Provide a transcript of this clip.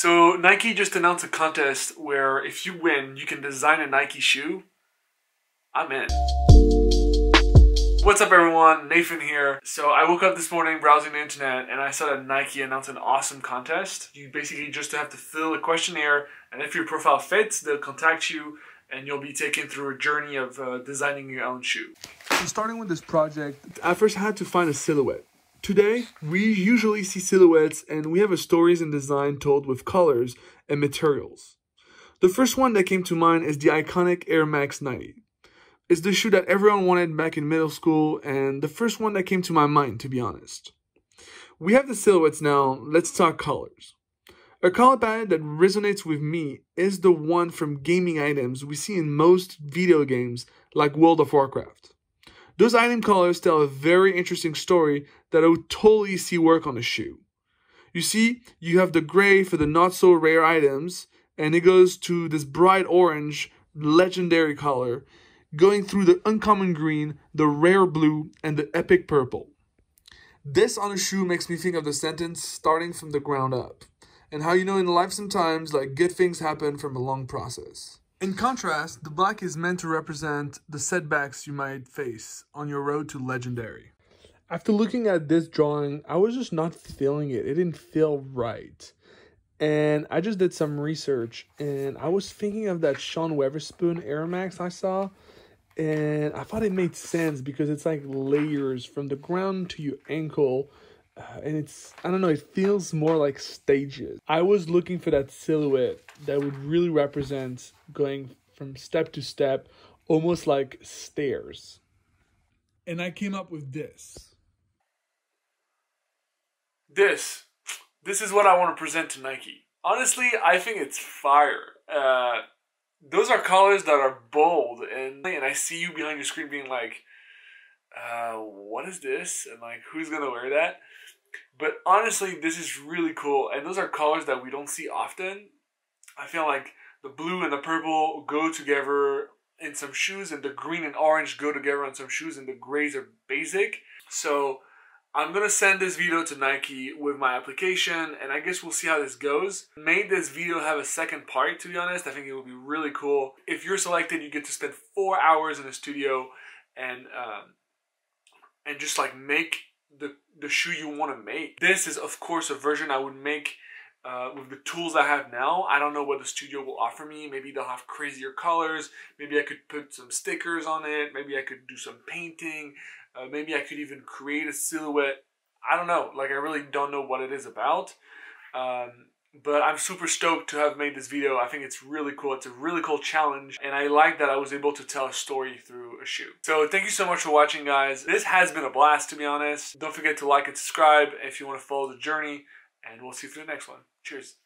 So Nike just announced a contest where if you win, you can design a Nike shoe. I'm in. What's up everyone, Nathan here. So I woke up this morning browsing the internet and I saw that Nike announced an awesome contest. You basically just have to fill a questionnaire, and if your profile fits, they'll contact you and you'll be taken through a journey of designing your own shoe. So starting with this project, I first had to find a silhouette. Today, we usually see silhouettes and we have a stories and design told with colors and materials. The first one that came to mind is the iconic Air Max 90. It's the shoe that everyone wanted back in middle school and the first one that came to my mind, to be honest. We have the silhouettes now, let's talk colors. A color palette that resonates with me is the one from gaming items we see in most video games like World of Warcraft. Those item colors tell a very interesting story that I would totally see work on a shoe. You see, you have the gray for the not so rare items, and it goes to this bright orange, legendary color, going through the uncommon green, the rare blue, and the epic purple. This on a shoe makes me think of the sentence starting from the ground up, and how you know in life sometimes like good things happen from a long process. In contrast, the black is meant to represent the setbacks you might face on your road to legendary. After looking at this drawing, I was just not feeling it. It didn't feel right. And I just did some research and I was thinking of that Sean Weatherspoon Air Max I saw. And I thought it made sense because it's like layers from the ground to your ankle. And it's, I don't know, it feels more like stages. I was looking for that silhouette that would really represent going from step to step, almost like stairs. And I came up with this. This is what I want to present to Nike. Honestly, I think it's fire. Those are colors that are bold, and I see you behind your screen being like, what is this? And like, who's gonna wear that? But honestly, this is really cool, and those are colors that we don't see often. I feel like the blue and the purple go together in some shoes, and the green and orange go together on some shoes, and the grays are basic. So I'm gonna send this video to Nike with my application, and I guess we'll see how this goes. Made this video have a second part, to be honest. I think it will be really cool. If you're selected, you get to spend 4 hours in the studio and just like make the shoe you want to make. This is of course a version I would make with the tools I have now. I don't know what the studio will offer me. Maybe they'll have crazier colors. Maybe I could put some stickers on it. Maybe I could do some painting. Maybe I could even create a silhouette. I don't know. Like, I really don't know what it is about. But I'm super stoked to have made this video. I think it's really cool. It's a really cool challenge. And I like that I was able to tell a story through a shoe. So thank you so much for watching, guys. This has been a blast, to be honest. Don't forget to like and subscribe if you want to follow the journey. And we'll see you for the next one. Cheers.